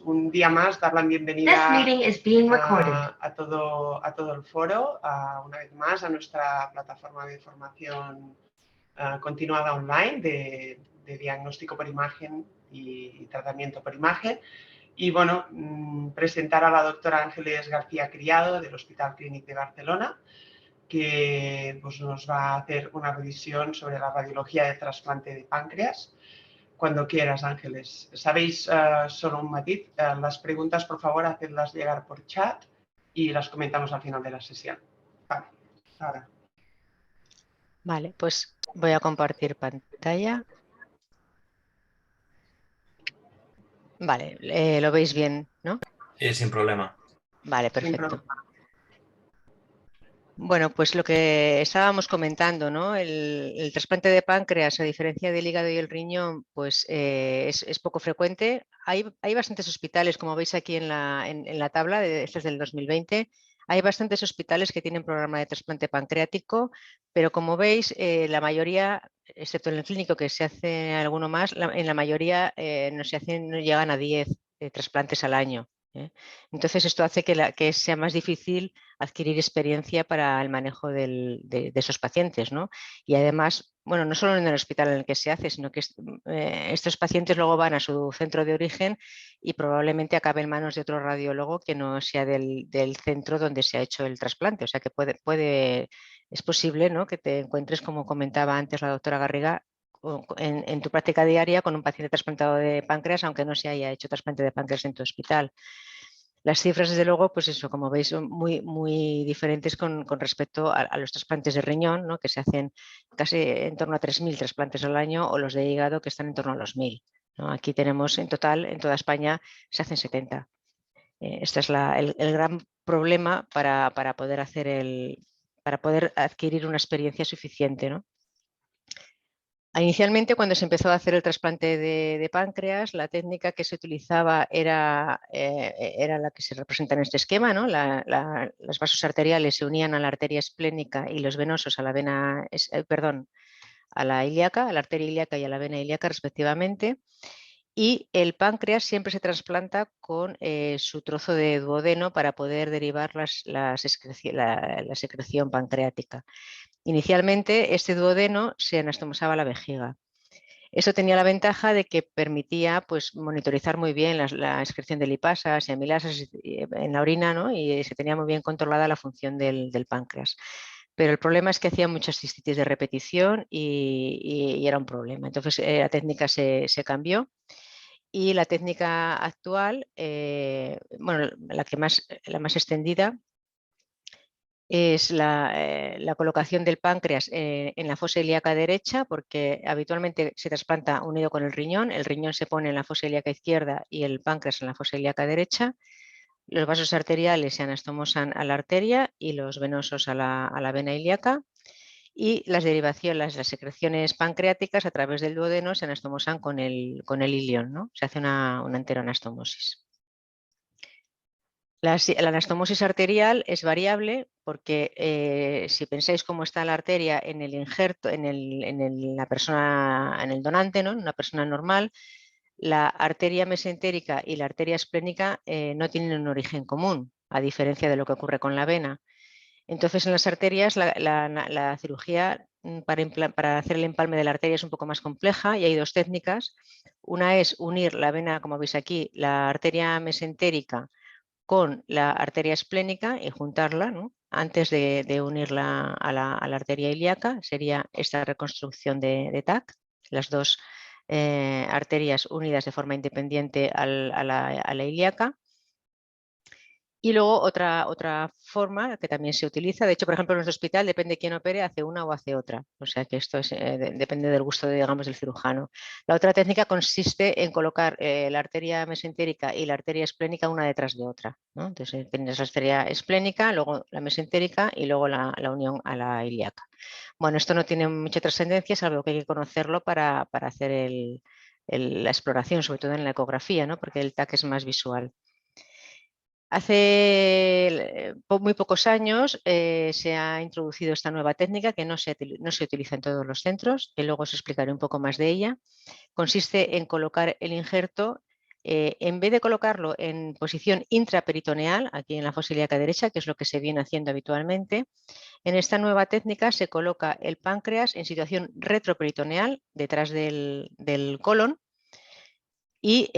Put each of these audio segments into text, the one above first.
un día más dar la bienvenida a todo el foro, una vez más a nuestra plataforma de formación continuada online de diagnóstico por imagen y tratamiento por imagen. Y bueno, presentar a la doctora Ángeles García Criado del Hospital Clínic de Barcelona, que pues, nos va a hacer una revisión sobre la radiología de trasplante de páncreas. Cuando quieras, Ángeles. Sabéis, solo un matiz, las preguntas, por favor, hacedlas llegar por chat y las comentamos al final de la sesión. Vale, ahora. Vale, pues voy a compartir pantalla. Vale, lo veis bien, ¿no? Sin problema. Vale, perfecto. Bueno, pues lo que estábamos comentando, ¿no? El trasplante de páncreas, a diferencia del hígado y el riñón, pues es poco frecuente. Hay bastantes hospitales, como veis aquí en la tabla, este es del 2020, hay bastantes hospitales que tienen programa de trasplante pancreático, pero como veis, la mayoría, excepto en el clínico que se hace alguno más, en la mayoría no llegan a 10 trasplantes al año. Entonces esto hace que sea más difícil adquirir experiencia para el manejo de esos pacientes, ¿no? Y además, bueno, no solo en el hospital en el que se hace, sino que estos pacientes luego van a su centro de origen y probablemente acabe en manos de otro radiólogo que no sea del centro donde se ha hecho el trasplante. O sea que es posible, ¿no?, que te encuentres, como comentaba antes la doctora Garriga, en tu práctica diaria con un paciente trasplantado de páncreas, aunque no se haya hecho trasplante de páncreas en tu hospital. Las cifras, desde luego, pues eso, como veis, son muy diferentes con respecto a los trasplantes de riñón, ¿no?, que se hacen casi en torno a 3.000 trasplantes al año, o los de hígado, que están en torno a los 1.000, ¿no? Aquí tenemos, en total, en toda España, se hacen 70. Este es el gran problema para poder adquirir una experiencia suficiente, ¿no? Inicialmente, cuando se empezó a hacer el trasplante de páncreas, la técnica que se utilizaba era la que se representa en este esquema, ¿no? Los vasos arteriales se unían a la arteria esplénica y los venosos a la a la ilíaca, a la arteria ilíaca y a la vena ilíaca respectivamente. Y el páncreas siempre se trasplanta con su trozo de duodeno para poder derivar la secreción pancreática. Inicialmente, este duodeno se anastomosaba a la vejiga. Eso tenía la ventaja de que permitía, pues, monitorizar muy bien la excreción de lipasas y amilasas en la orina, ¿no?, y se tenía muy bien controlada la función del páncreas. Pero el problema es que hacía muchas cistitis de repetición y era un problema. Entonces la técnica se cambió y la técnica actual, bueno, la más extendida, es la colocación del páncreas en la fosa ilíaca derecha, porque habitualmente se trasplanta unido con el riñón se pone en la fosa ilíaca izquierda y el páncreas en la fosa ilíaca derecha, los vasos arteriales se anastomosan a la arteria y los venosos a la vena ilíaca, y las secreciones pancreáticas a través del duodeno se anastomosan con el ilion, ¿no? Se hace una enteroanastomosis. La anastomosis arterial es variable porque si pensáis cómo está la arteria en el injerto, en la persona, en el donante, ¿no?, en una persona normal, la arteria mesentérica y la arteria esplénica no tienen un origen común, a diferencia de lo que ocurre con la vena. Entonces, en las arterias la cirugía para hacer el empalme de la arteria es un poco más compleja y hay dos técnicas. Una es unir la vena, como veis aquí, la arteria mesentérica con la arteria esplénica y juntarla, ¿no?, antes de unirla a la arteria ilíaca. Sería esta reconstrucción de TAC, las dos arterias unidas de forma independiente a la ilíaca. Y luego otra forma que también se utiliza, de hecho, por ejemplo, en nuestro hospital, depende de quién opere, hace una o hace otra. O sea que esto depende del gusto, digamos, del cirujano. La otra técnica consiste en colocar la arteria mesentérica y la arteria esplénica una detrás de otra, ¿no? Entonces, tienes la arteria esplénica, luego la mesentérica y luego la unión a la ilíaca. Bueno, esto no tiene mucha trascendencia, salvo que hay que conocerlo para hacer la exploración, sobre todo en la ecografía, ¿no?, porque el TAC es más visual. Hace muy pocos años se ha introducido esta nueva técnica que no se utiliza en todos los centros, que luego os explicaré un poco más de ella. Consiste en colocar el injerto en vez de colocarlo en posición intraperitoneal, aquí en la fosa ilíaca derecha, que es lo que se viene haciendo habitualmente, en esta nueva técnica se coloca el páncreas en situación retroperitoneal, detrás del colon, y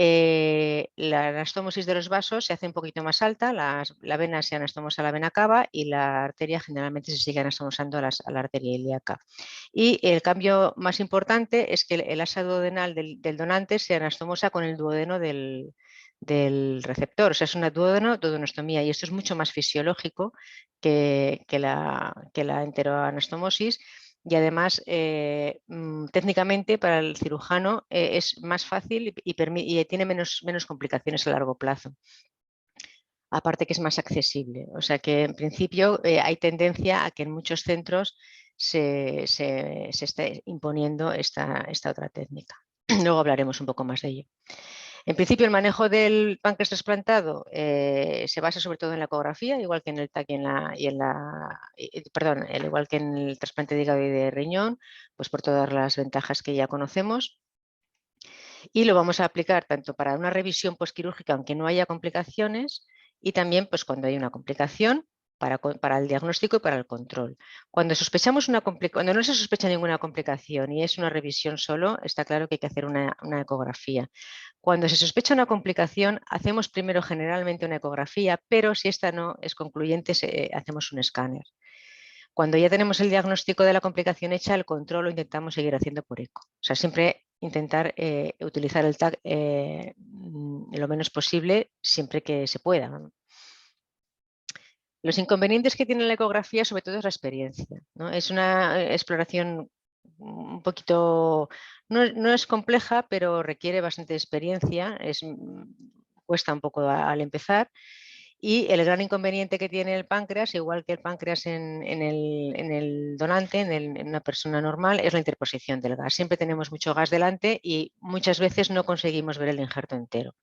la anastomosis de los vasos se hace un poquito más alta, la vena se anastomosa a la vena cava y la arteria generalmente se sigue anastomosando a la arteria ilíaca. Y el cambio más importante es que el asa duodenal del donante se anastomosa con el duodeno del receptor, o sea, es una duodenostomía, y esto es mucho más fisiológico que la enteroanastomosis. Y además, técnicamente para el cirujano es más fácil y tiene menos complicaciones a largo plazo. Aparte que es más accesible. O sea que en principio hay tendencia a que en muchos centros se esté imponiendo esta otra técnica. Luego hablaremos un poco más de ello. En principio, el manejo del páncreas trasplantado se basa sobre todo en la ecografía, igual que en el TAC igual que en el trasplante de hígado y de riñón, pues por todas las ventajas que ya conocemos. Y lo vamos a aplicar tanto para una revisión postquirúrgica, aunque no haya complicaciones, y también pues, cuando hay una complicación, para el diagnóstico y para el control. Cuando no se sospecha ninguna complicación y es una revisión solo, está claro que hay que hacer una ecografía. Cuando se sospecha una complicación, hacemos primero generalmente una ecografía, pero si esta no es concluyente, hacemos un escáner. Cuando ya tenemos el diagnóstico de la complicación hecha, el control lo intentamos seguir haciendo por eco. O sea, siempre intentar utilizar el TAC lo menos posible, siempre que se pueda. Los inconvenientes que tiene la ecografía, sobre todo, es la experiencia, ¿no? Es una exploración un poquito, no es compleja, pero requiere bastante experiencia, cuesta un poco al empezar. Y el gran inconveniente que tiene el páncreas, igual que el páncreas en el donante, en una persona normal, es la interposición del gas. Siempre tenemos mucho gas delante y muchas veces no conseguimos ver el injerto entero.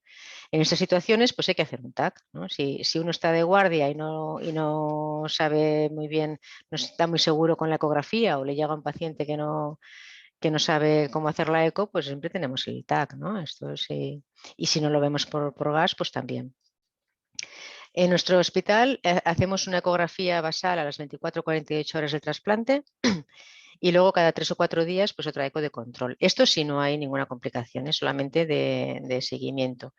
En estas situaciones pues hay que hacer un TAC, ¿no? Si uno está de guardia y no sabe muy bien, no está muy seguro con la ecografía, o le llega a un paciente que no sabe cómo hacer la eco, pues siempre tenemos el TAC, ¿no? Y si no lo vemos por gas, pues también. En nuestro hospital hacemos una ecografía basal a las 24-48 horas del trasplante y luego cada 3 o 4 días pues otra eco de control. Esto si no hay ninguna complicación, es solamente de seguimiento.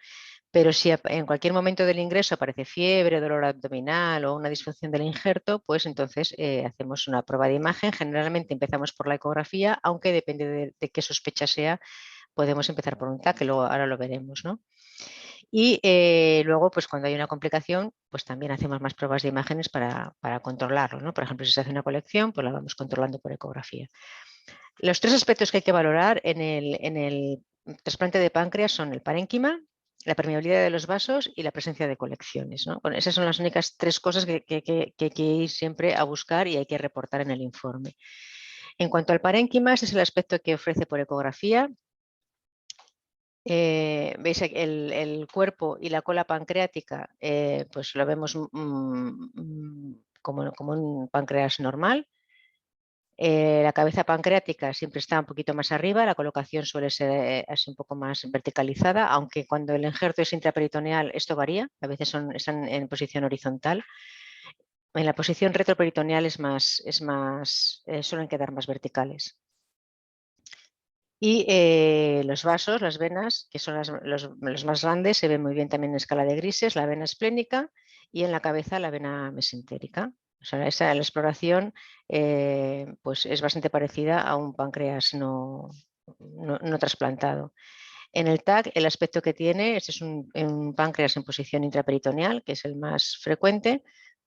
Pero si en cualquier momento del ingreso aparece fiebre, dolor abdominal o una disfunción del injerto, pues entonces hacemos una prueba de imagen. Generalmente empezamos por la ecografía, aunque depende de qué sospecha sea, podemos empezar por un TAC, que luego ahora lo veremos, ¿no? Y luego, pues cuando hay una complicación, pues también hacemos más pruebas de imágenes para controlarlo, ¿no? Por ejemplo, si se hace una colección, pues la vamos controlando por ecografía. Los 3 aspectos que hay que valorar en el trasplante de páncreas son el parénquima, la permeabilidad de los vasos y la presencia de colecciones, ¿no? Bueno, esas son las únicas 3 cosas que hay que ir siempre a buscar y hay que reportar en el informe. En cuanto al parénquima, ese es el aspecto que ofrece por ecografía. Veis el cuerpo y la cola pancreática, pues lo vemos como un páncreas normal. La cabeza pancreática siempre está un poquito más arriba, la colocación suele ser así un poco más verticalizada, aunque cuando el injerto es intraperitoneal esto varía, a veces están en posición horizontal. En la posición retroperitoneal suelen quedar más verticales. Y los vasos, las venas, que son los más grandes, se ven muy bien también en escala de grises, la vena esplénica y en la cabeza la vena mesentérica. O sea, la exploración pues es bastante parecida a un páncreas no trasplantado. En el TAC, el aspecto que tiene, este es un páncreas en posición intraperitoneal, que es el más frecuente,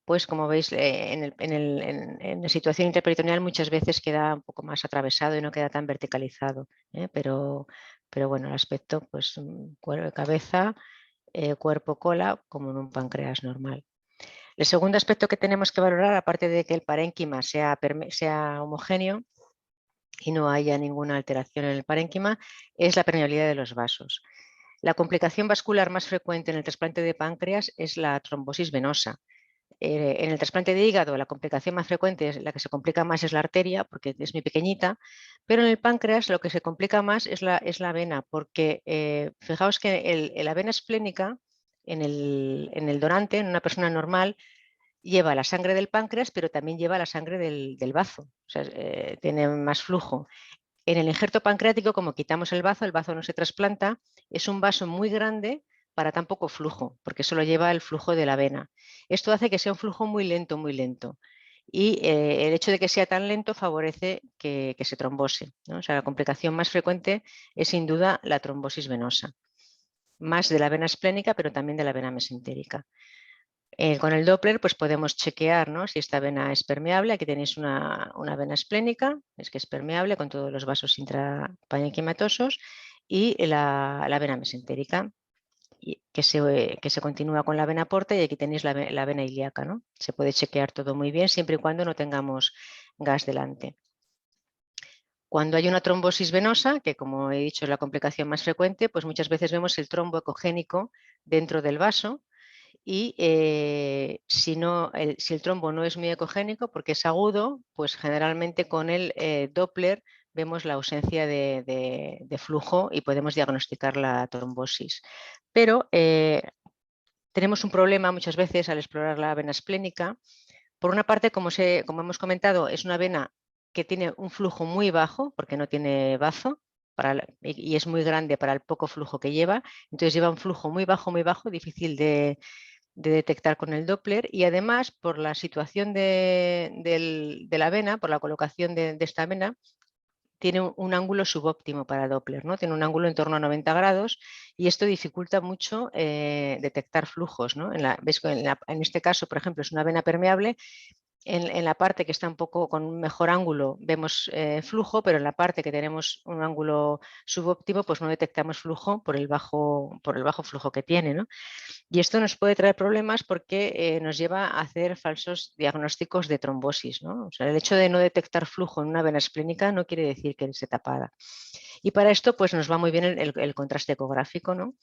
pues como veis, en la situación intraperitoneal muchas veces queda un poco más atravesado y no queda tan verticalizado, pero bueno, el aspecto, pues cabeza, cuerpo, cola, como en un páncreas normal. El segundo aspecto que tenemos que valorar, aparte de que el parénquima sea homogéneo y no haya ninguna alteración en el parénquima, es la permeabilidad de los vasos. La complicación vascular más frecuente en el trasplante de páncreas es la trombosis venosa. En el trasplante de hígado la complicación más frecuente, la que se complica más es la arteria, porque es muy pequeñita, pero en el páncreas lo que se complica más es la vena, porque fijaos que la vena esplénica en el donante, en una persona normal, lleva la sangre del páncreas, pero también lleva la sangre del bazo, o sea, tiene más flujo. En el injerto pancreático, como quitamos el bazo no se trasplanta, es un vaso muy grande para tan poco flujo, porque solo lleva el flujo de la vena. Esto hace que sea un flujo muy lento, muy lento. Y el hecho de que sea tan lento favorece que se trombose, ¿no? O sea, la complicación más frecuente es sin duda la trombosis venosa, más de la vena esplénica, pero también de la vena mesentérica. Con el Doppler pues podemos chequear, ¿no?, si esta vena es permeable. Aquí tenéis una vena esplénica, es que es permeable con todos los vasos intraparenquimatosos, y la vena mesentérica, que se continúa con la vena porta, y aquí tenéis la vena ilíaca, ¿no? Se puede chequear todo muy bien siempre y cuando no tengamos gas delante. Cuando hay una trombosis venosa, que como he dicho es la complicación más frecuente, pues muchas veces vemos el trombo ecogénico dentro del vaso. Y si el trombo no es muy ecogénico porque es agudo, pues generalmente con el Doppler vemos la ausencia de flujo y podemos diagnosticar la trombosis. Pero tenemos un problema muchas veces al explorar la vena esplénica. Por una parte, como hemos comentado, es una vena que tiene un flujo muy bajo porque no tiene bazo y es muy grande para el poco flujo que lleva. Entonces lleva un flujo muy bajo, difícil de detectar con el Doppler, y además por la situación de la vena, por la colocación de esta vena, tiene un ángulo subóptimo para Doppler, ¿no? Tiene un ángulo en torno a 90 grados y esto dificulta mucho detectar flujos, ¿no? ¿Veis? En este caso, por ejemplo, es una vena permeable. En la parte que está un poco con un mejor ángulo vemos flujo, pero en la parte que tenemos un ángulo subóptimo pues no detectamos flujo por el bajo flujo que tiene, ¿no? Y esto nos puede traer problemas porque nos lleva a hacer falsos diagnósticos de trombosis, ¿no? O sea, el hecho de no detectar flujo en una vena esplénica no quiere decir que esté tapada. Y para esto pues nos va muy bien el contraste ecográfico, ¿no?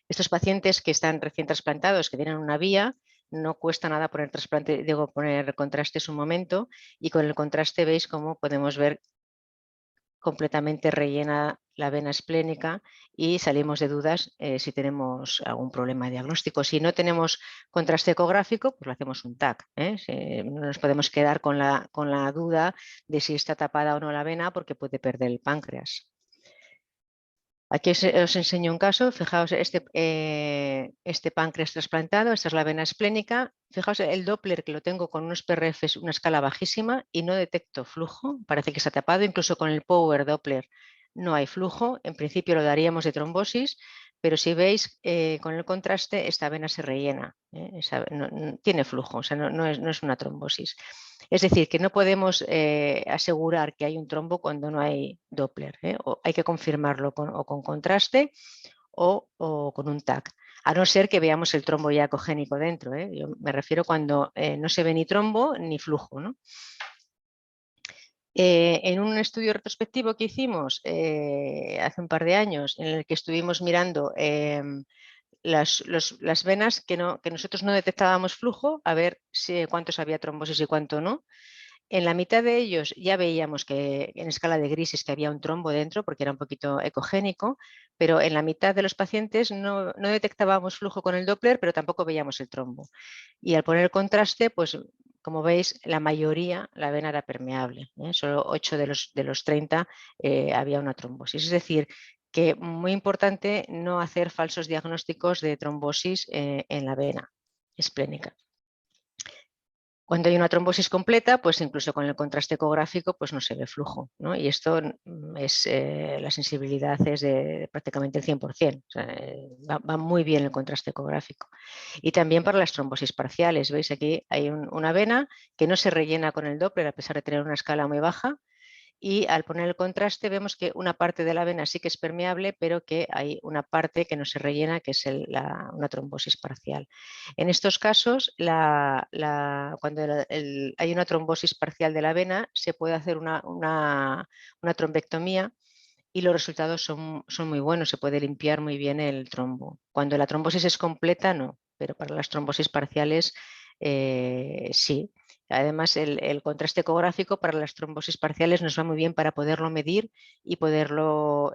Estos pacientes que están recién trasplantados, que tienen una vía, no cuesta nada poner contrastes un momento, y con el contraste veis cómo podemos ver completamente rellena la vena esplénica y salimos de dudas si tenemos algún problema diagnóstico. Si no tenemos contraste ecográfico, pues lo hacemos un TAC. No nos podemos quedar con la duda de si está tapada o no la vena porque puede perder el páncreas. Aquí os enseño un caso. Fijaos, este páncreas trasplantado, esta es la vena esplénica. Fijaos el Doppler, que lo tengo con unos PRFs, una escala bajísima, y no detecto flujo. Parece que está tapado, incluso con el Power Doppler no hay flujo. En principio lo daríamos de trombosis, pero si veis con el contraste esta vena se rellena, tiene flujo, o sea, no es una trombosis. Es decir, que no podemos asegurar que hay un trombo cuando no hay Doppler, o hay que confirmarlo con contraste o con un TAC, a no ser que veamos el trombo ya ecogénico dentro. Yo me refiero cuando no se ve ni trombo ni flujo, ¿no? En un estudio retrospectivo que hicimos hace un par de años, en el que estuvimos mirando las venas que nosotros no detectábamos flujo, a ver cuántos había trombosis y cuánto no. En la mitad de ellos ya veíamos que en escala de grises que había un trombo dentro porque era un poquito ecogénico, pero en la mitad de los pacientes no detectábamos flujo con el Doppler, pero tampoco veíamos el trombo. Y al poner el contraste, pues como veis, la mayoría, la vena era permeable. Solo 8 de los 30 había una trombosis. Es decir, que muy importante no hacer falsos diagnósticos de trombosis en la vena esplénica. Cuando hay una trombosis completa, pues incluso con el contraste ecográfico pues no se ve flujo, ¿no? Y esto es la sensibilidad es de prácticamente el 100%. O sea, va muy bien el contraste ecográfico. Y también para las trombosis parciales. ¿Veis? Aquí hay una vena que no se rellena con el Doppler a pesar de tener una escala muy baja. Y al poner el contraste vemos que una parte de la vena sí que es permeable, pero que hay una parte que no se rellena, que es una trombosis parcial. En estos casos, cuando hay una trombosis parcial de la vena, se puede hacer una trombectomía y los resultados son muy buenos, se puede limpiar muy bien el trombo. Cuando la trombosis es completa, no, pero para las trombosis parciales sí. Además, el contraste ecográfico para las trombosis parciales nos va muy bien para poderlo medir y poderlo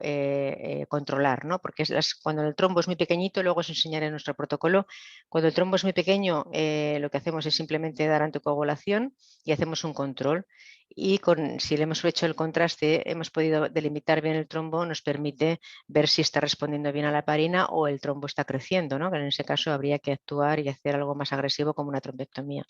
controlar, ¿no? Porque cuando el trombo es muy pequeñito, luego os enseñaré en nuestro protocolo, cuando el trombo es muy pequeño, lo que hacemos es simplemente dar anticoagulación y hacemos un control. Y si le hemos hecho el contraste, hemos podido delimitar bien el trombo, nos permite ver si está respondiendo bien a la heparina o el trombo está creciendo, ¿no? Que en ese caso habría que actuar y hacer algo más agresivo como una trombectomía.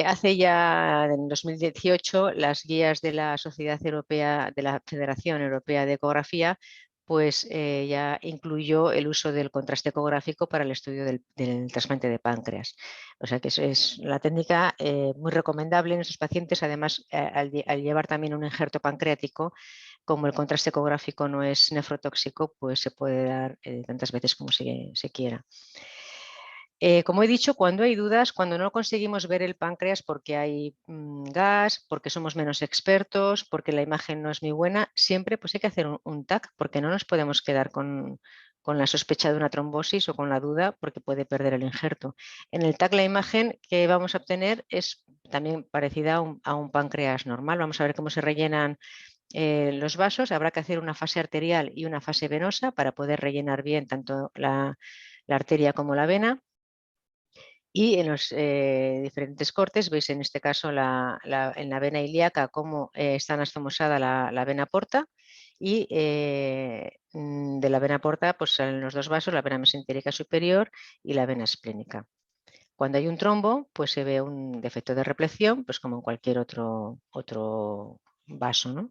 Hace ya en 2018 las guías de la Sociedad Europea, de la Federación Europea de Ecografía, pues ya incluyó el uso del contraste ecográfico para el estudio del trasplante de páncreas. O sea que es la técnica muy recomendable en estos pacientes. Además, al llevar también un injerto pancreático, como el contraste ecográfico no es nefrotóxico, pues se puede dar tantas veces como se quiera. Como he dicho, cuando hay dudas, cuando no conseguimos ver el páncreas porque hay gas, porque somos menos expertos, porque la imagen no es muy buena, siempre pues hay que hacer un TAC porque no nos podemos quedar con la sospecha de una trombosis o con la duda porque puede perder el injerto. En el TAC la imagen que vamos a obtener es también parecida a un páncreas normal. Vamos a ver cómo se rellenan los vasos. Habrá que hacer una fase arterial y una fase venosa para poder rellenar bien tanto la arteria como la vena. Y en los diferentes cortes, veis en este caso en la vena ilíaca cómo está anastomosada la vena porta y de la vena porta pues salen los dos vasos, la vena mesentérica superior y la vena esplénica. Cuando hay un trombo, pues se ve un defecto de repleción, pues como en cualquier otro vaso, ¿no?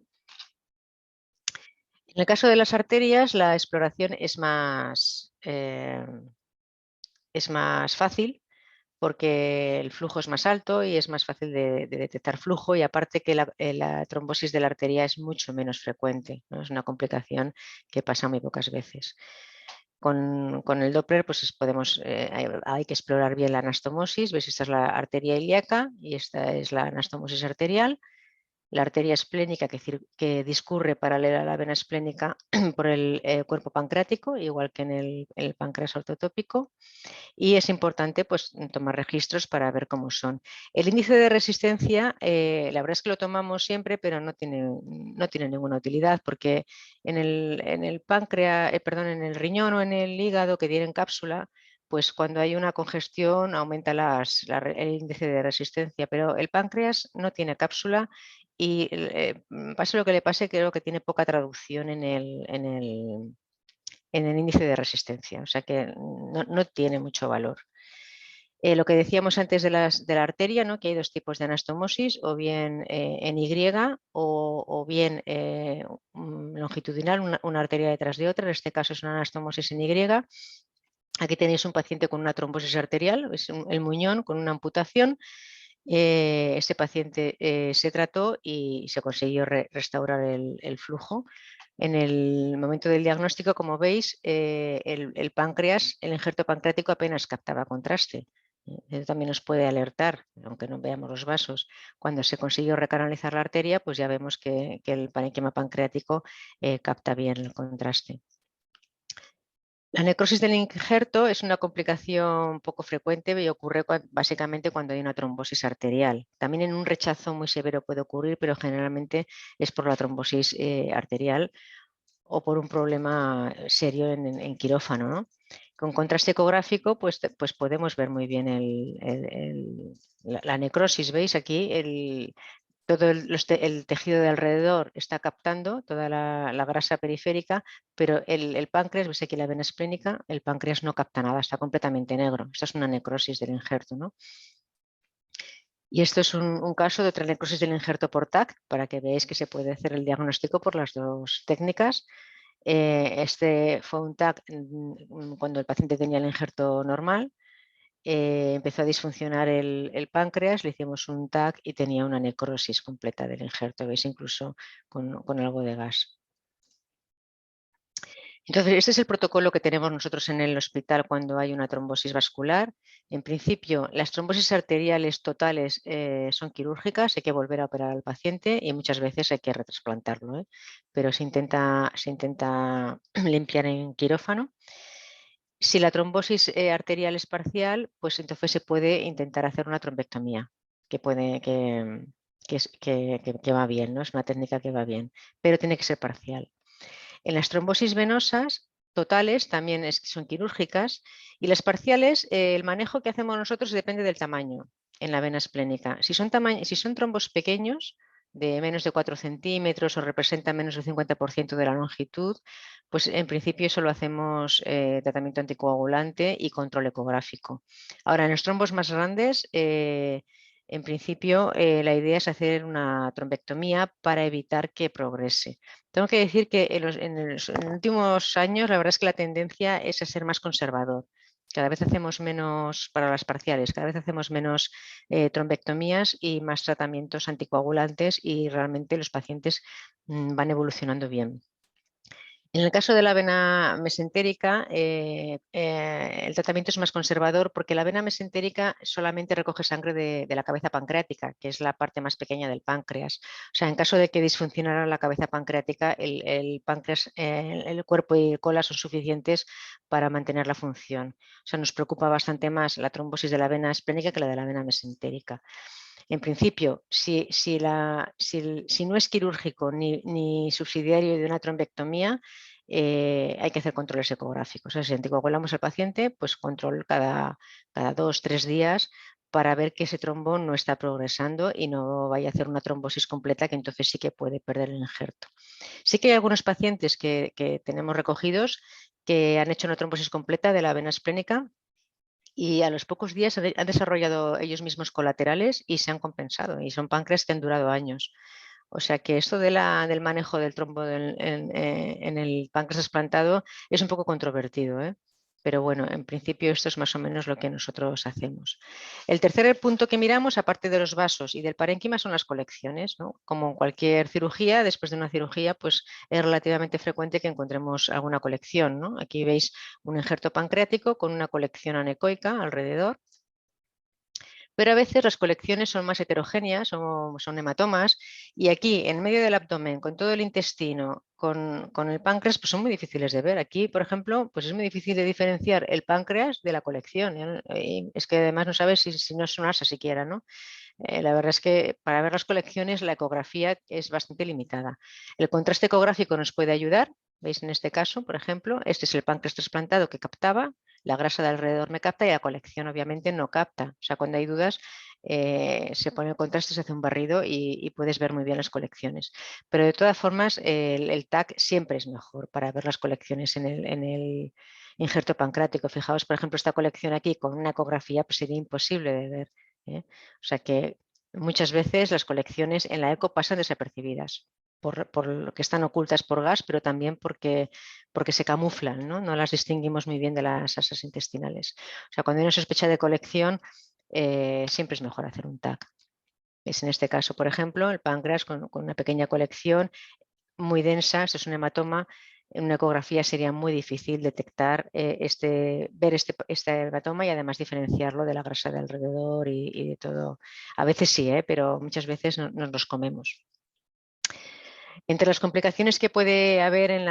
En el caso de las arterias, la exploración es más fácil porque el flujo es más alto y es más fácil de detectar flujo, y aparte que la trombosis de la arteria es mucho menos frecuente, ¿no? Es una complicación que pasa muy pocas veces. Con el Doppler pues hay que explorar bien la anastomosis. ¿Ves? Esta es la arteria ilíaca y esta es la anastomosis arterial. La arteria esplénica que discurre paralela a la vena esplénica por el cuerpo pancreático, igual que en el páncreas ortotópico. Y es importante pues, tomar registros para ver cómo son. El índice de resistencia, la verdad es que lo tomamos siempre, pero no tiene ninguna utilidad, porque en el páncreas, en el riñón o en el hígado que tienen cápsula, pues cuando hay una congestión aumenta el índice de resistencia, pero el páncreas no tiene cápsula y pase lo que le pase, creo que tiene poca traducción en el índice de resistencia, o sea que no tiene mucho valor. Lo que decíamos antes de la arteria, ¿no? Que hay dos tipos de anastomosis, o bien en Y o bien longitudinal, una arteria detrás de otra. En este caso es una anastomosis en Y. Aquí tenéis un paciente con una trombosis arterial, es el muñón con una amputación. Este paciente se trató y se consiguió restaurar el flujo. En el momento del diagnóstico, como veis, el páncreas, el injerto pancreático apenas captaba contraste. Eso también nos puede alertar, aunque no veamos los vasos. Cuando se consiguió recanalizar la arteria, pues ya vemos que el parenquima pancreático capta bien el contraste. La necrosis del injerto es una complicación poco frecuente y ocurre básicamente cuando hay una trombosis arterial. También en un rechazo muy severo puede ocurrir, pero generalmente es por la trombosis arterial o por un problema serio en quirófano, ¿no? Con contraste ecográfico pues podemos ver muy bien la necrosis. ¿Veis aquí? Todo el tejido de alrededor está captando toda la grasa periférica, pero el páncreas, ves aquí la vena esplénica, el páncreas no capta nada, está completamente negro. Esta es una necrosis del injerto, ¿no? Y esto es un caso de otra necrosis del injerto por TAC, para que veáis que se puede hacer el diagnóstico por las dos técnicas. Este fue un TAC cuando el paciente tenía el injerto normal. Empezó a disfuncionar el páncreas, le hicimos un TAC y tenía una necrosis completa del injerto, veis, incluso con algo de gas. Entonces, este es el protocolo que tenemos nosotros en el hospital cuando hay una trombosis vascular. En principio, las trombosis arteriales totales son quirúrgicas, hay que volver a operar al paciente y muchas veces hay que retrasplantarlo, ¿eh? Pero se intenta limpiar en quirófano. Si la trombosis arterial es parcial, pues entonces se puede intentar hacer una trombectomía, que va bien, ¿no? Es una técnica que va bien, pero tiene que ser parcial. En las trombosis venosas totales también son quirúrgicas y las parciales, el manejo que hacemos nosotros depende del tamaño en la vena esplénica. Si son trombos pequeños, de menos de 4 centímetros o representan menos del 50% de la longitud, pues en principio solo hacemos tratamiento anticoagulante y control ecográfico. Ahora, en los trombos más grandes, en principio la idea es hacer una trombectomía para evitar que progrese. Tengo que decir que en los últimos años la verdad es que la tendencia es a ser más conservador. Cada vez hacemos menos, para las parciales, cada vez hacemos menos trombectomías y más tratamientos anticoagulantes y realmente los pacientes van evolucionando bien. En el caso de la vena mesentérica, el tratamiento es más conservador porque la vena mesentérica solamente recoge sangre de la cabeza pancreática, que es la parte más pequeña del páncreas. O sea, en caso de que disfuncionara la cabeza pancreática, el páncreas, el cuerpo y el cola son suficientes para mantener la función. O sea, nos preocupa bastante más la trombosis de la vena esplénica que la de la vena mesentérica. En principio, si no es quirúrgico ni subsidiario de una trombectomía, hay que hacer controles ecográficos. O sea, si anticoagulamos al paciente, pues control cada 2-3 días para ver que ese trombón no está progresando y no vaya a hacer una trombosis completa, que entonces sí que puede perder el injerto. Sí que hay algunos pacientes que tenemos recogidos que han hecho una trombosis completa de la vena esplénica y a los pocos días han desarrollado ellos mismos colaterales y se han compensado, y son páncreas que han durado años. O sea que esto del manejo del trombo en el páncreas trasplantado es un poco controvertido, ¿eh? Pero bueno, en principio esto es más o menos lo que nosotros hacemos. El tercer punto que miramos, aparte de los vasos y del parénquima, son las colecciones, ¿no? Como en cualquier cirugía, después de una cirugía, pues es relativamente frecuente que encontremos alguna colección, ¿no? Aquí veis un injerto pancreático con una colección anecoica alrededor. Pero a veces las colecciones son más heterogéneas, son hematomas, y aquí en medio del abdomen, con todo el intestino, con el páncreas, pues son muy difíciles de ver. Aquí, por ejemplo, pues es muy difícil de diferenciar el páncreas de la colección. Y es que además no sabes si no es un asa siquiera, ¿no? La verdad es que para ver las colecciones la ecografía es bastante limitada. El contraste ecográfico nos puede ayudar. ¿Veis en este caso, por ejemplo? Este es el páncreas trasplantado que captaba, la grasa de alrededor me capta y la colección obviamente no capta. O sea, cuando hay dudas se pone el contraste, se hace un barrido y puedes ver muy bien las colecciones. Pero de todas formas el TAC siempre es mejor para ver las colecciones en el injerto pancreático. Fijaos, por ejemplo, esta colección aquí con una ecografía pues sería imposible de ver, ¿eh? O sea que muchas veces las colecciones en la eco pasan desapercibidas por lo que están ocultas por gas, pero también porque se camuflan, ¿no? No las distinguimos muy bien de las asas intestinales. O sea, cuando hay una sospecha de colección, siempre es mejor hacer un TAC. Es en este caso, por ejemplo, el páncreas con una pequeña colección muy densa, esto es un hematoma. En una ecografía sería muy difícil detectar ver este hematoma y además diferenciarlo de la grasa de alrededor y de todo. A veces sí, pero muchas veces nos los comemos. Entre las complicaciones que puede haber en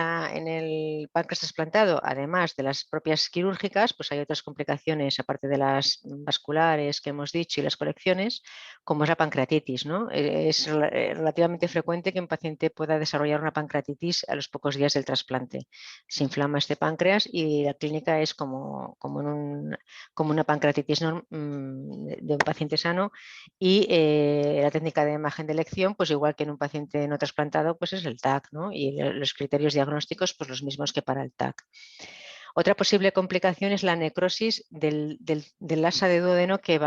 el páncreas trasplantado, además de las propias quirúrgicas, pues hay otras complicaciones, aparte de las vasculares que hemos dicho y las colecciones, como es la pancreatitis, ¿no? Es relativamente frecuente que un paciente pueda desarrollar una pancreatitis a los pocos días del trasplante. Se inflama este páncreas y la clínica es como una pancreatitis de un paciente sano y la técnica de imagen de elección, pues igual que en un paciente no trasplantado, pues es el TAC, ¿no? Y los criterios diagnósticos, pues los mismos que para el TAC. Otra posible complicación es la necrosis del asa de duodeno que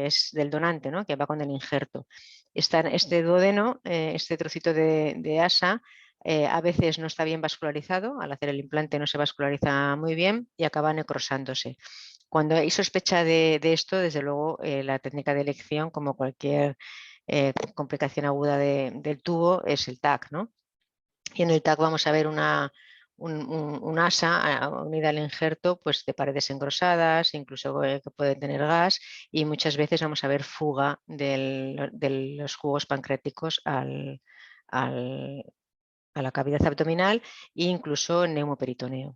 es del donante, ¿no? Que va con el injerto. Este duodeno, este trocito de asa, a veces no está bien vascularizado, al hacer el implante no se vasculariza muy bien y acaba necrosándose. Cuando hay sospecha de esto, desde luego la técnica de elección, como cualquier complicación aguda del tubo, es el TAC, ¿no? Y en el TAC vamos a ver un asa unida al injerto, pues de paredes engrosadas, incluso que puede tener gas, y muchas veces vamos a ver fuga de los jugos pancreáticos a la cavidad abdominal e incluso neumoperitoneo.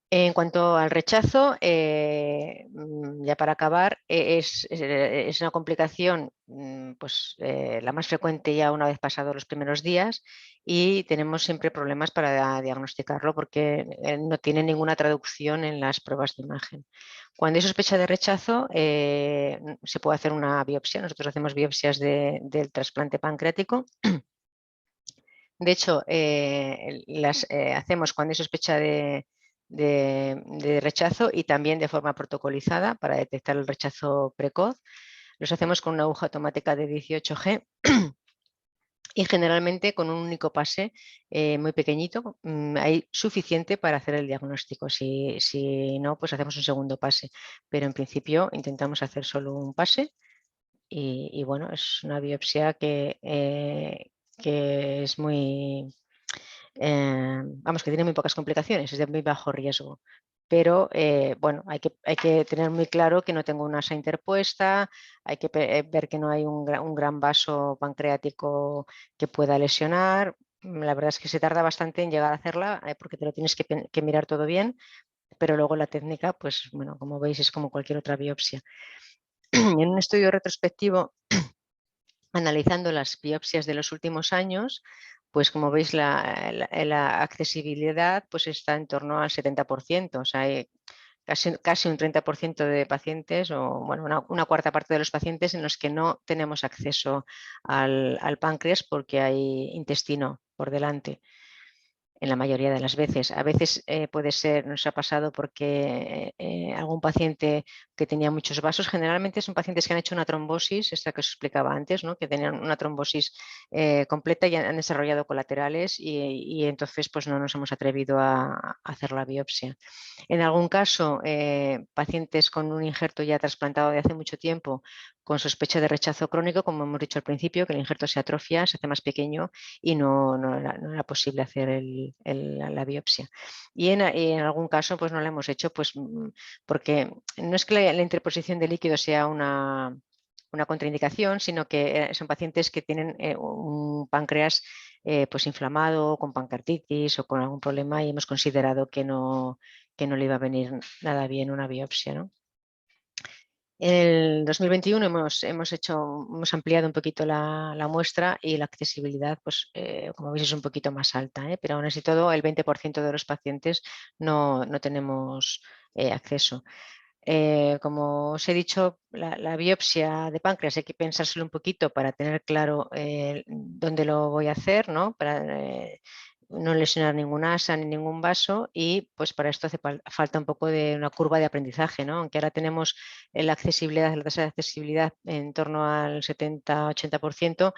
En cuanto al rechazo, ya para acabar, es una complicación pues, la más frecuente ya una vez pasados los primeros días, y tenemos siempre problemas para diagnosticarlo porque no tiene ninguna traducción en las pruebas de imagen. Cuando hay sospecha de rechazo, se puede hacer una biopsia. Nosotros hacemos biopsias del trasplante pancreático. De hecho, las hacemos cuando hay sospecha de rechazo y también de forma protocolizada para detectar el rechazo precoz. Los hacemos con una aguja automática de 18G y generalmente con un único pase muy pequeñito. Hay suficiente para hacer el diagnóstico. Si no, pues hacemos un segundo pase. Pero en principio intentamos hacer solo un pase y bueno, es una biopsia que es muy vamos, que tiene muy pocas complicaciones, es de muy bajo riesgo. Pero bueno, hay que tener muy claro que no tengo una asa interpuesta, hay que ver que no hay un gran vaso pancreático que pueda lesionar. La verdad es que se tarda bastante en llegar a hacerla porque te lo tienes que mirar todo bien, pero luego la técnica, pues bueno, como veis, es como cualquier otra biopsia. En un estudio retrospectivo analizando las biopsias de los últimos años, pues como veis la accesibilidad pues está en torno al 70%, o sea, hay casi un 30% de pacientes, o bueno, una cuarta parte de los pacientes en los que no tenemos acceso al páncreas porque hay intestino por delante. En la mayoría de las veces. A veces puede ser, nos ha pasado porque algún paciente que tenía muchos vasos, generalmente son pacientes que han hecho una trombosis, esta que os explicaba antes, ¿no? Que tenían una trombosis completa y han desarrollado colaterales y entonces pues no nos hemos atrevido a hacer la biopsia. En algún caso, pacientes con un injerto ya trasplantado de hace mucho tiempo, con sospecha de rechazo crónico, como hemos dicho al principio, que el injerto se atrofia, se hace más pequeño y no era posible hacer la biopsia. Y en algún caso pues no la hemos hecho pues, porque no es que la interposición de líquido sea una contraindicación, sino que son pacientes que tienen un páncreas pues inflamado, con pancreatitis o con algún problema y hemos considerado que no le iba a venir nada bien una biopsia, ¿no? En el 2021 hemos ampliado un poquito la muestra y la accesibilidad, pues, como veis, es un poquito más alta, pero aún así todo, el 20% de los pacientes no tenemos acceso. Como os he dicho, la biopsia de páncreas hay que pensárselo un poquito para tener claro dónde lo voy a hacer, ¿no? Para no lesionar ninguna asa ni ningún vaso, y pues para esto hace falta un poco de una curva de aprendizaje, ¿no? Aunque ahora tenemos la accesibilidad, la tasa de accesibilidad en torno al 70-80%,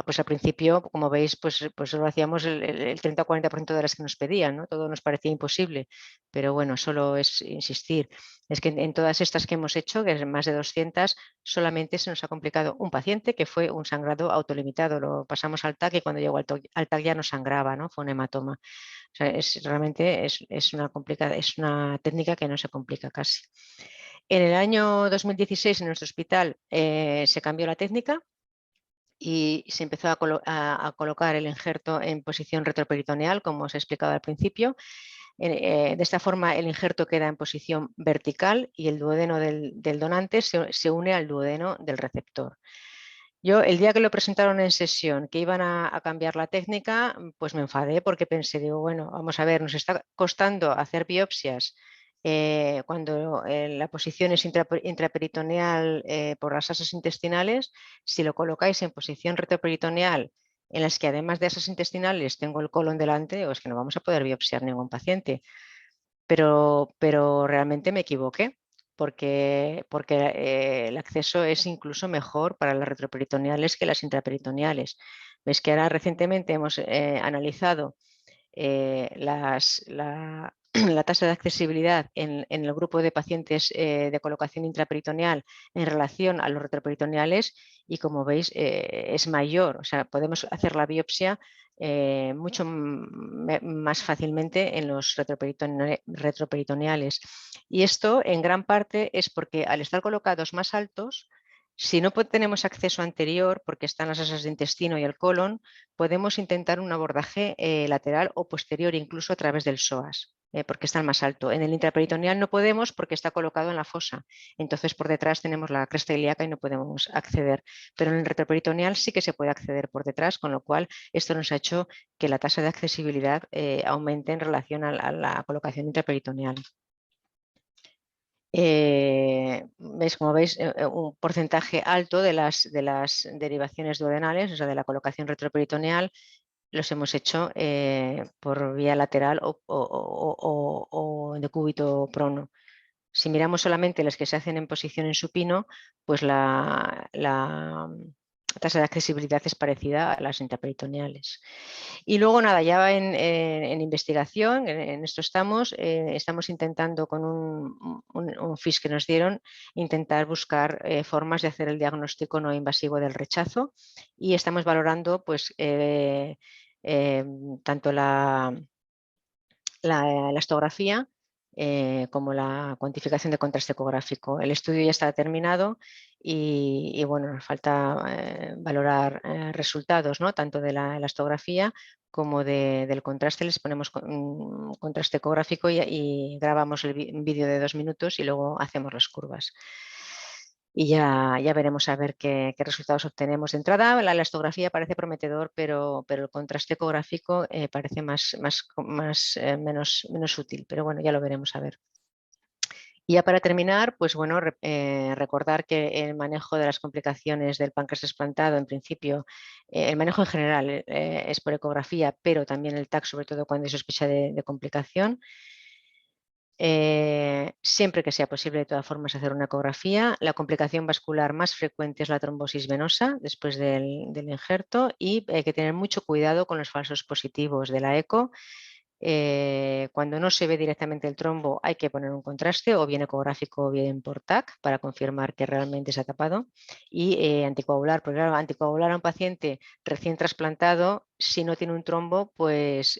pues al principio, como veis, pues lo hacíamos el 30-40% de las que nos pedían, ¿no? Todo nos parecía imposible, pero bueno, solo es insistir. Es que en todas estas que hemos hecho, que es más de 200, solamente se nos ha complicado un paciente que fue un sangrado autolimitado. Lo pasamos al TAC y cuando llegó al TAC ya no sangraba, ¿no? Fue un hematoma. O sea, realmente es una técnica que no se complica casi. En el año 2016 en nuestro hospital se cambió la técnica y se empezó a colocar el injerto en posición retroperitoneal, como os he explicado al principio. De esta forma el injerto queda en posición vertical y el duodeno del donante se une al duodeno del receptor. Yo el día que lo presentaron en sesión, que iban a cambiar la técnica, pues me enfadé porque pensé, digo, bueno, vamos a ver, nos está costando hacer biopsias cuando la posición es intraperitoneal por las asas intestinales. Si lo colocáis en posición retroperitoneal, en las que además de asas intestinales tengo el colon delante, o es que no vamos a poder biopsiar ningún paciente. Pero realmente me equivoqué, porque el acceso es incluso mejor para las retroperitoneales que las intraperitoneales. Ves que ahora recientemente hemos analizado la tasa de accesibilidad en el grupo de pacientes de colocación intraperitoneal en relación a los retroperitoneales y, como veis, es mayor. O sea, podemos hacer la biopsia mucho más fácilmente en los retroperitoneales. Y esto en gran parte es porque al estar colocados más altos, si no tenemos acceso anterior, porque están las asas de intestino y el colon, podemos intentar un abordaje lateral o posterior, incluso a través del psoas. porque está el más alto. En el intraperitoneal no podemos porque está colocado en la fosa. Entonces por detrás tenemos la cresta ilíaca y no podemos acceder. Pero en el retroperitoneal sí que se puede acceder por detrás, con lo cual esto nos ha hecho que la tasa de accesibilidad aumente en relación a la colocación intraperitoneal. ¿Veis? Como veis, un porcentaje alto de las derivaciones duodenales, o sea, de la colocación retroperitoneal, los hemos hecho por vía lateral o en decúbito prono. Si miramos solamente las que se hacen en posición en supino, pues la tasa de accesibilidad es parecida a las intraperitoneales. Y luego nada, ya en investigación, en esto estamos intentando con un FIS que nos dieron, intentar buscar formas de hacer el diagnóstico no invasivo del rechazo y estamos valorando pues tanto la elastografía como la cuantificación de contraste ecográfico. El estudio ya está terminado y bueno, nos falta valorar resultados, ¿no? Tanto de la elastografía como del contraste. Les ponemos un contraste ecográfico y grabamos un vídeo de 2 minutos y luego hacemos las curvas. Y ya veremos a ver qué resultados obtenemos. De entrada, la elastografía parece prometedor, pero el contraste ecográfico parece menos útil. Pero bueno, ya lo veremos a ver. Y ya para terminar, pues bueno, recordar que el manejo de las complicaciones del páncreas trasplantado, en principio, el manejo en general es por ecografía, pero también el TAC, sobre todo cuando hay sospecha de complicación. Siempre que sea posible, de todas formas, hacer una ecografía. La complicación vascular más frecuente es la trombosis venosa después del injerto y hay que tener mucho cuidado con los falsos positivos de la eco. Cuando no se ve directamente el trombo hay que poner un contraste o bien ecográfico o bien por TAC para confirmar que realmente se ha tapado y anticoagular, porque claro, anticoagular a un paciente recién trasplantado si no tiene un trombo pues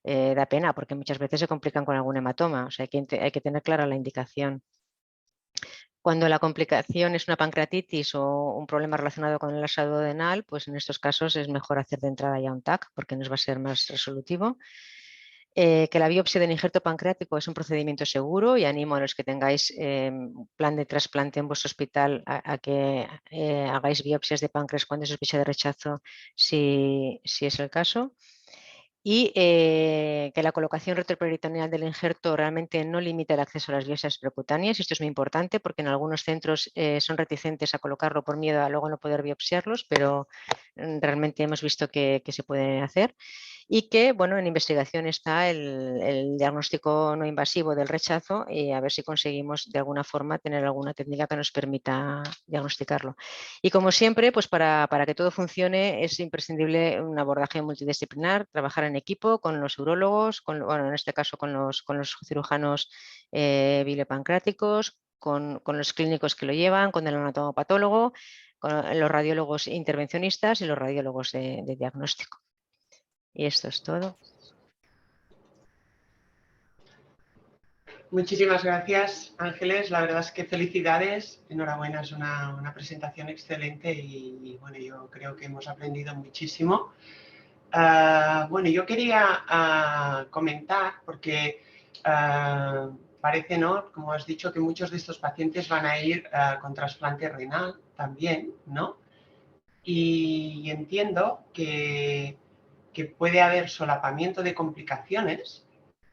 da pena porque muchas veces se complican con algún hematoma, o sea hay que tener clara la indicación. Cuando la complicación es una pancreatitis o un problema relacionado con el asado duodenal, pues en estos casos es mejor hacer de entrada ya un TAC porque nos va a ser más resolutivo. Que la biopsia del injerto pancreático es un procedimiento seguro y animo a los que tengáis plan de trasplante en vuestro hospital a que hagáis biopsias de páncreas cuando hay sospecha de rechazo, si es el caso. Y que la colocación retroperitoneal del injerto realmente no limita el acceso a las biopsias percutáneas. Esto es muy importante porque en algunos centros son reticentes a colocarlo por miedo a luego no poder biopsiarlos, pero realmente hemos visto que se puede hacer. Y que, bueno, en investigación está el diagnóstico no invasivo del rechazo y a ver si conseguimos de alguna forma tener alguna técnica que nos permita diagnosticarlo. Y como siempre, pues para que todo funcione es imprescindible un abordaje multidisciplinar, trabajar en equipo con los urólogos, bueno, en este caso con los cirujanos biliopancráticos, con los clínicos que lo llevan, con el anatomopatólogo, con los radiólogos intervencionistas y los radiólogos de diagnóstico. Y esto es todo. Muchísimas gracias, Ángeles. La verdad es que felicidades. Enhorabuena, es una presentación excelente y bueno, yo creo que hemos aprendido muchísimo. Bueno, yo quería comentar, porque parece, ¿no?, como has dicho, que muchos de estos pacientes van a ir con trasplante renal también, ¿no? Y entiendo que puede haber solapamiento de complicaciones,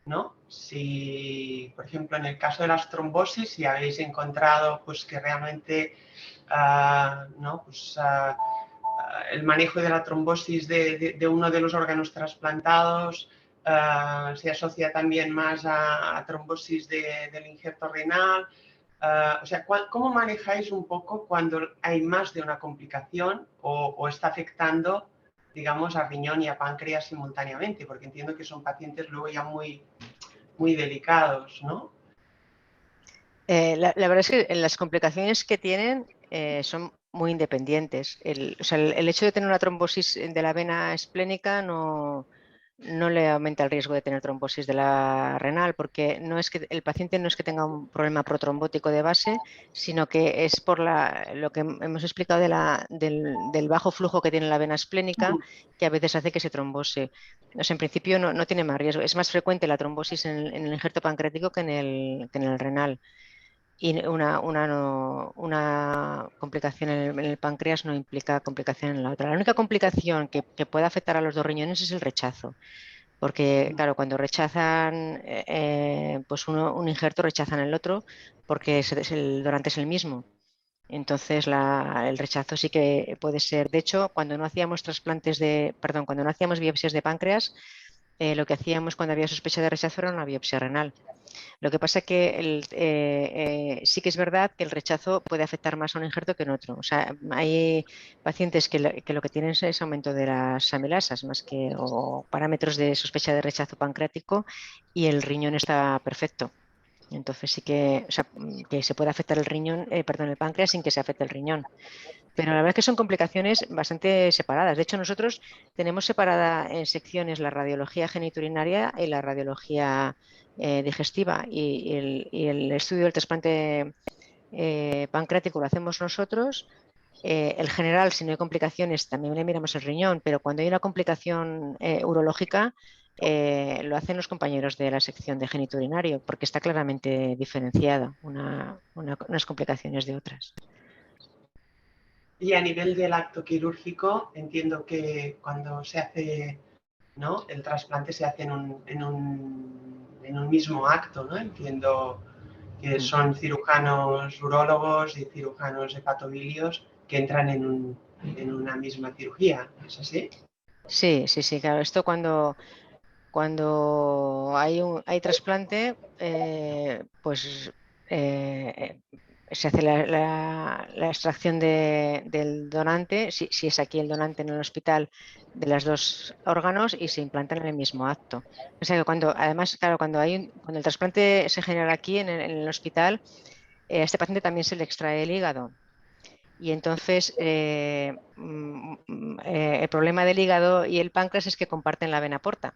¿no? Si, por ejemplo, en el caso de las trombosis, si habéis encontrado pues, que realmente ¿no? Pues, el manejo de la trombosis de uno de los órganos trasplantados se asocia también más a trombosis del injerto renal. O sea, ¿cómo manejáis un poco cuando hay más de una complicación o está afectando, digamos, a riñón y a páncreas simultáneamente? Porque entiendo que son pacientes luego ya muy delicados, ¿no? La verdad es que las complicaciones que tienen son muy independientes. O sea, el hecho de tener una trombosis de la vena esplénica no no le aumenta el riesgo de tener trombosis de la renal, porque no es que el paciente no es que tenga un problema protrombótico de base, sino que es por lo que hemos explicado del bajo flujo que tiene la vena esplénica, que a veces hace que se trombose. O sea, en principio no tiene más riesgo. Es más frecuente la trombosis en el injerto pancreático que en el renal. Y una complicación en el páncreas no implica complicación en la otra. La única complicación que puede afectar a los dos riñones es el rechazo. Porque, claro, cuando rechazan pues un injerto, rechazan el otro porque el donante es el mismo. Entonces, el rechazo sí que puede ser. De hecho, cuando no hacíamos cuando no hacíamos biopsias de páncreas, lo que hacíamos cuando había sospecha de rechazo era una biopsia renal. Lo que pasa es que sí que es verdad que el rechazo puede afectar más a un injerto que en otro. O sea, hay pacientes que lo que tienen es aumento de las amilasas más que o parámetros de sospecha de rechazo pancreático y el riñón está perfecto. Entonces sí que, o sea, que se puede afectar el riñón, perdón, el páncreas sin que se afecte el riñón. Pero la verdad es que son complicaciones bastante separadas. De hecho, nosotros tenemos separada en secciones la radiología genitourinaria y la radiología digestiva. Y el estudio del trasplante pancreático lo hacemos nosotros. El general, si no hay complicaciones, también le miramos el riñón, pero cuando hay una complicación urológica, lo hacen los compañeros de la sección de genitourinario, porque está claramente diferenciada unas complicaciones de otras. Y a nivel del acto quirúrgico, entiendo que cuando se hace, ¿no?, el trasplante se hace en un mismo acto, ¿no? Entiendo que son cirujanos urólogos y cirujanos hepatobilios que entran en una misma cirugía, ¿es así? Sí, claro. Esto cuando hay trasplante, pues se hace la extracción del donante, si es aquí el donante en el hospital, de los dos órganos y se implantan en el mismo acto. O sea que además, claro, cuando el trasplante se genera aquí en el hospital, a este paciente también se le extrae el hígado. Y entonces el problema del hígado y el páncreas es que comparten la vena porta.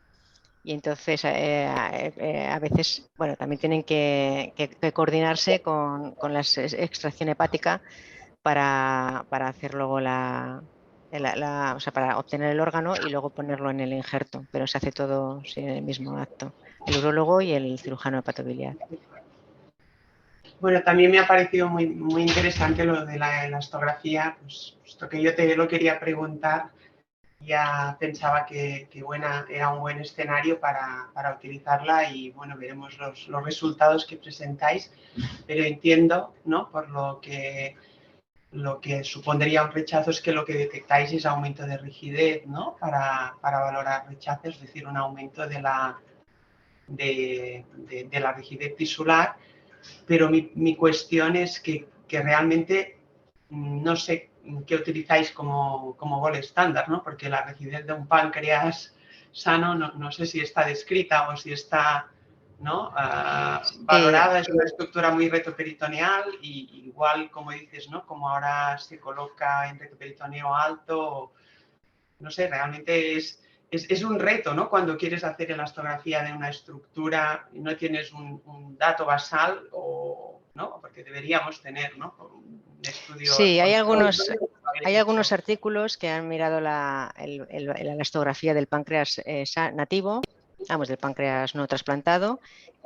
Y entonces a veces, bueno, también tienen que coordinarse con la extracción hepática para hacer luego o sea, para obtener el órgano y luego ponerlo en el injerto, pero se hace todo sí, en el mismo acto, el urólogo y el cirujano hepatobiliar. Bueno, también me ha parecido muy, muy interesante lo de la elastografía, pues, puesto que yo te lo quería preguntar, ya pensaba que era un buen escenario para utilizarla y bueno, veremos los resultados que presentáis, pero entiendo, ¿no?, por lo que supondría un rechazo es que lo que detectáis es aumento de rigidez, ¿no?, para valorar rechazo, es decir, un aumento de la rigidez tisular, pero mi cuestión es que realmente no sé qué utilizáis como gol estándar, ¿no?, porque la rigidez de un páncreas sano no sé si está descrita o si está, ¿no?, valorada. Es una estructura muy retoperitoneal y igual, como dices, ¿no?, como ahora se coloca en retoperitoneo alto, no sé, realmente es un reto, ¿no?, cuando quieres hacer elastografía de una estructura y no tienes un dato basal, ¿no?, porque deberíamos tener, ¿no?, estudios. Sí, hay algunos artículos que han mirado la elastografía del páncreas nativo, vamos, del páncreas no trasplantado,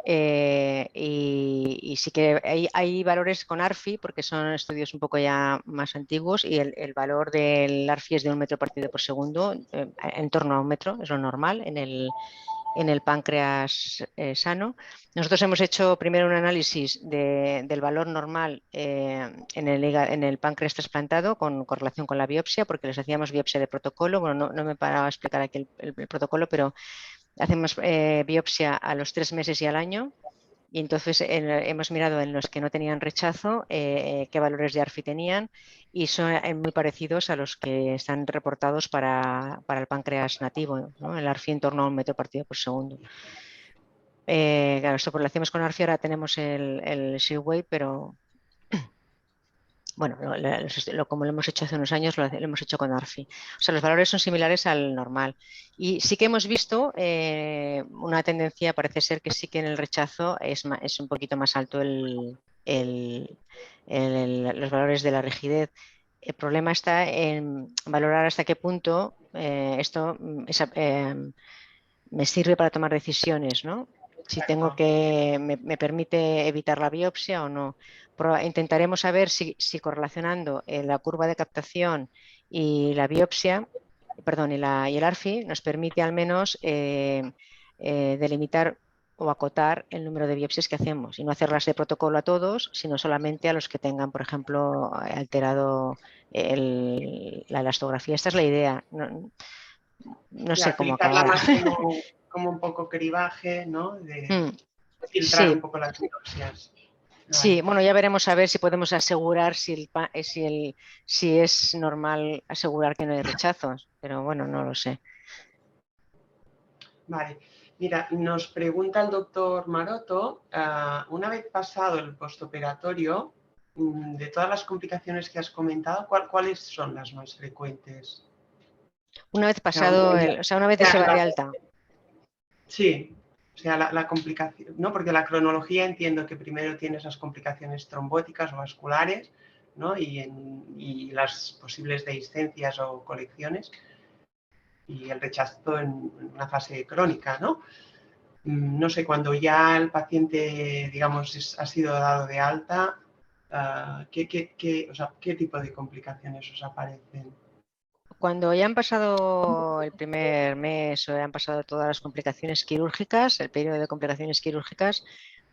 y sí que hay valores con ARFI, porque son estudios un poco ya más antiguos, y el valor del ARFI es de 1 metro partido por segundo, en torno a 1 metro, es lo normal en el páncreas sano. Nosotros hemos hecho primero un análisis del valor normal en el páncreas trasplantado con relación con la biopsia, porque les hacíamos biopsia de protocolo. Bueno, no me paraba a explicar aquí el protocolo, pero hacemos biopsia a los 3 meses y al año. Y entonces hemos mirado en los que no tenían rechazo qué valores de ARFI tenían y son muy parecidos a los que están reportados para el páncreas nativo, ¿no? El ARFI en torno a 1 metro partido por segundo. Claro, esto lo hacemos con ARFI, ahora tenemos el Seaway, pero bueno, como lo hemos hecho hace unos años, lo hemos hecho con ARFI. O sea, los valores son similares al normal. Y sí que hemos visto una tendencia, parece ser que sí que en el rechazo es un poquito más alto los valores de la rigidez. El problema está en valorar hasta qué punto esto me sirve para tomar decisiones, ¿no? Si tengo Exacto. que, me permite evitar la biopsia o no. Intentaremos saber si correlacionando la curva de captación y la biopsia, perdón, y el ARFI nos permite al menos delimitar o acotar el número de biopsias que hacemos y no hacerlas de protocolo a todos, sino solamente a los que tengan, por ejemplo, alterado la elastografía. Esta es la idea. No, no Ya, sé cómo utilizarla acabará. más como un poco cribaje, ¿no? De Mm, filtrar un sí, poco las biopsias. sí, Vale. bueno, ya veremos a ver si podemos asegurar si es normal asegurar que no hay rechazos, pero bueno, no lo sé. Vale. Mira, nos pregunta el doctor Maroto, una vez pasado el postoperatorio, de todas las complicaciones que has comentado, ¿cuáles son las más frecuentes? Una vez O sea, pasado, o sea, una vez se va de alta. sí, o sea, la complicación, ¿no? Porque la cronología entiendo que primero tienes las complicaciones trombóticas o vasculares, ¿no? Y las posibles dehiscencias o colecciones y el rechazo en una fase crónica, ¿no? No sé, cuando ya el paciente, digamos, ha sido dado de alta, o sea, ¿qué tipo de complicaciones os aparecen? Cuando ya han pasado el primer mes o ya han pasado todas las complicaciones quirúrgicas, el periodo de complicaciones quirúrgicas,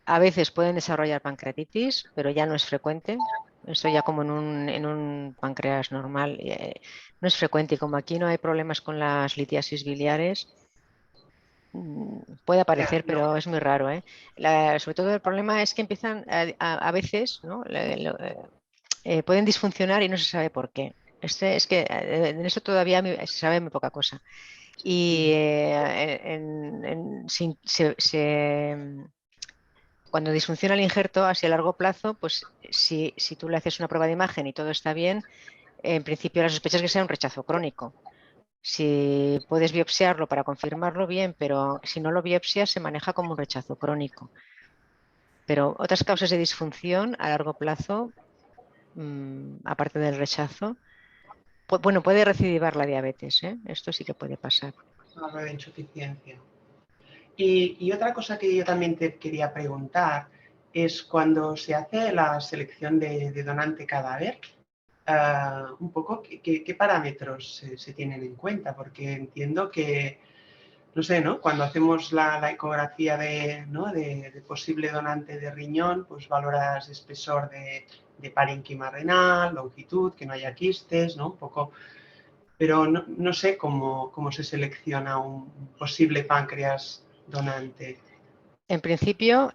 a veces pueden desarrollar pancreatitis, pero ya no es frecuente. Esto ya como en un páncreas normal, no es frecuente. Y como aquí no hay problemas con las litiasis biliares, puede Ya, aparecer, no, pero es muy raro, ¿eh? Sobre todo el problema es que empiezan a veces, ¿no? Pueden disfuncionar y no se sabe por qué. Es que en eso todavía se sabe muy poca cosa. Y cuando disfunciona el injerto hacia largo plazo, pues si tú le haces una prueba de imagen y todo está bien, en principio la sospecha es que sea un rechazo crónico. Si puedes biopsiarlo para confirmarlo, bien, pero si no lo biopsias, se maneja como un rechazo crónico. Pero otras causas de disfunción a largo plazo, aparte del rechazo, bueno, puede recidivar la diabetes, ¿eh? Esto sí que puede pasar. hablo de insuficiencia. Y otra cosa que yo también te quería preguntar es cuando se hace la selección de donante cadáver, un poco qué parámetros se tienen en cuenta, porque entiendo que, no sé, ¿no? Cuando hacemos la ecografía ¿no? de posible donante de riñón, pues valoras espesor de parénquima renal, longitud, que no haya quistes, ¿no? Un poco, pero no sé cómo se selecciona un posible páncreas donante. En principio,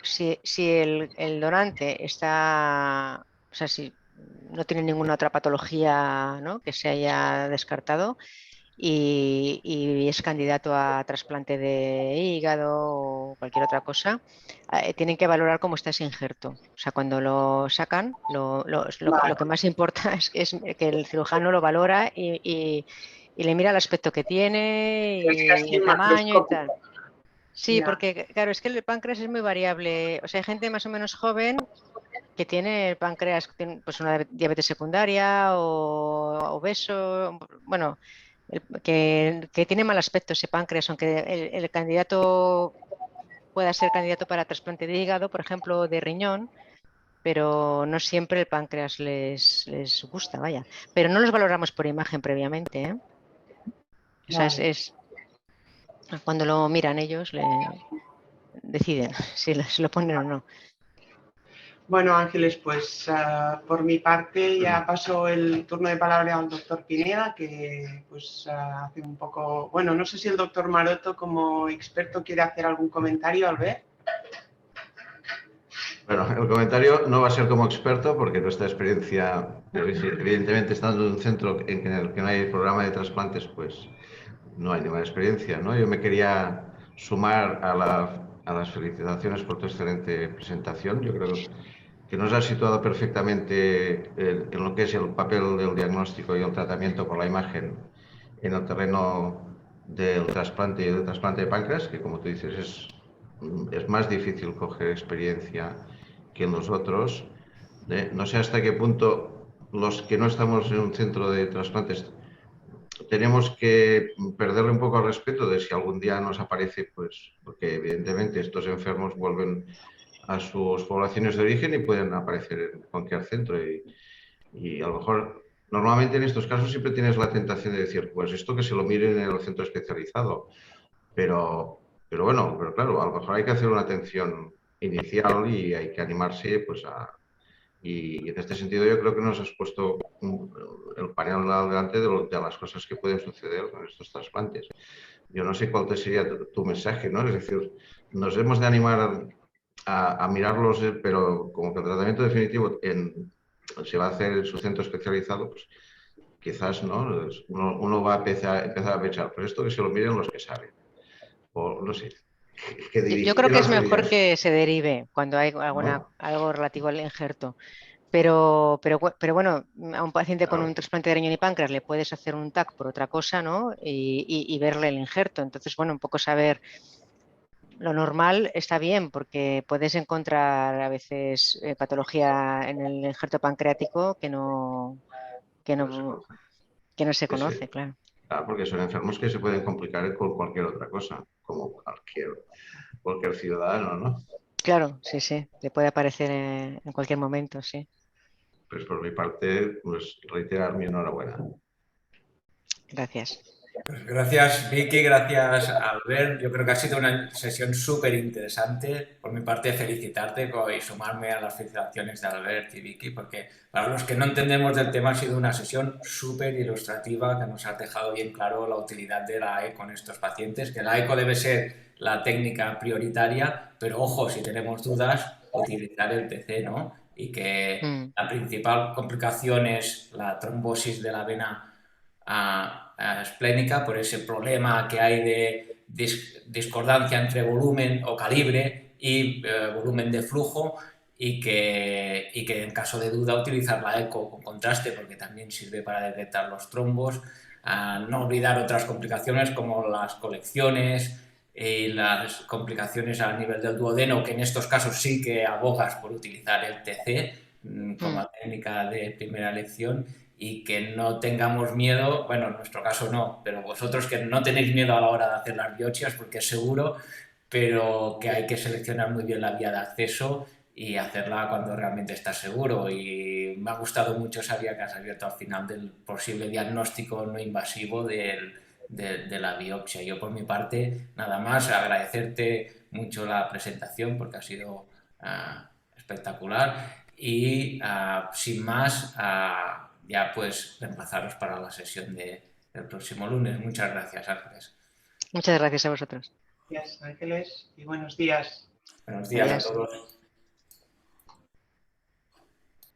si el donante está, o sea, si no tiene ninguna otra patología, ¿no?, que se haya descartado y es candidato a trasplante de hígado o cualquier otra cosa, tienen que valorar cómo está ese injerto. O sea, cuando lo sacan, lo que Vale, más importa es que el cirujano lo valora y le mira el aspecto que tiene es y casi el tamaño y tal. macroscópico. Sí, Ya, porque claro, es que el páncreas es muy variable. O sea, hay gente más o menos joven que tiene el páncreas, pues una diabetes secundaria o obeso, bueno, que tiene mal aspecto ese páncreas, aunque el candidato pueda ser candidato para trasplante de hígado, por ejemplo, o de riñón, pero no siempre el páncreas les gusta, vaya. Pero no los valoramos por imagen previamente, ¿eh? O sea, vale. cuando lo miran ellos, deciden si lo ponen o no. Bueno, Ángeles, pues por mi parte ya paso el turno de palabra al doctor Pineda, que pues hace un poco, bueno, no sé si el doctor Maroto como experto quiere hacer algún comentario al ver. Bueno, el comentario no va a ser como experto porque nuestra experiencia, evidentemente estando en un centro en el que no hay programa de trasplantes, pues no hay ninguna experiencia, ¿no? Yo me quería sumar a las felicitaciones por tu excelente presentación. Yo creo que nos ha situado perfectamente en lo que es el papel del diagnóstico y el tratamiento por la imagen en el terreno del trasplante y del trasplante de páncreas, que como tú dices es más difícil coger experiencia que en los otros. No sé hasta qué punto los que no estamos en un centro de trasplantes tenemos que perderle un poco al respeto de si algún día nos aparece, pues, porque evidentemente estos enfermos vuelven a sus poblaciones de origen y pueden aparecer en cualquier centro. Y a lo mejor, normalmente en estos casos siempre tienes la tentación de decir, pues esto que se lo miren en el centro especializado. Pero bueno, pero claro, a lo mejor hay que hacer una atención inicial y hay que animarse pues y en este sentido yo creo que nos has puesto el panel al delante de las cosas que pueden suceder con estos trasplantes. Yo no sé cuál sería tu mensaje, ¿no? Es decir, nos hemos de animar a mirarlos, pero como que el tratamiento definitivo se va a hacer en su centro especializado, pues quizás no, uno va a empezar a pensar, pues esto que se lo miren los que saben. O no sé, Yo creo ¿qué que es nos mejor dirías? que se derive cuando hay ¿No? algo relativo al injerto. Pero bueno, a un paciente con un Claro, trasplante de riñón y páncreas le puedes hacer un TAC por otra cosa, ¿no? Y verle el injerto. Entonces, bueno, un poco saber lo normal está bien porque puedes encontrar a veces patología en el injerto pancreático que no se no, conoce. que no se Sí, sí. conoce, claro. Claro, porque son enfermos que se pueden complicar con cualquier otra cosa, como cualquier ciudadano, ¿no? Claro, sí, sí, le puede aparecer en cualquier momento, sí. Pues por mi parte, pues reiterar mi enhorabuena. Gracias. Gracias Vicky, gracias Albert. Yo creo que ha sido una sesión súper interesante. Por mi parte, felicitarte y sumarme a las felicitaciones de Albert y Vicky, porque para los que no entendemos del tema ha sido una sesión súper ilustrativa que nos ha dejado bien claro la utilidad de la ECO en estos pacientes, que la ECO debe ser la técnica prioritaria, pero ojo, si tenemos dudas, utilizar el TC, ¿no? Y que la principal complicación es la trombosis de la vena esplénica por ese problema que hay de discordancia entre volumen o calibre y volumen de flujo y que en caso de duda utilizar la eco con contraste porque también sirve para detectar los trombos. No olvidar otras complicaciones como las colecciones y las complicaciones a nivel del duodeno, que en estos casos sí que abogas por utilizar el TC como técnica de primera elección. Y que no tengamos miedo, bueno, en nuestro caso no, pero vosotros que no tenéis miedo a la hora de hacer las biopsias porque es seguro, pero que hay que seleccionar muy bien la vía de acceso y hacerla cuando realmente estás seguro. Y me ha gustado mucho esa vía que has abierto al final del posible diagnóstico no invasivo de la biopsia. Yo por mi parte, nada más, agradecerte mucho la presentación porque ha sido espectacular y sin más ya pues emplazaros para la sesión del próximo lunes. Muchas gracias, Ángeles. Muchas gracias a vosotros. Gracias, Ángeles, y buenos días. Buenos días a Adiós. todos.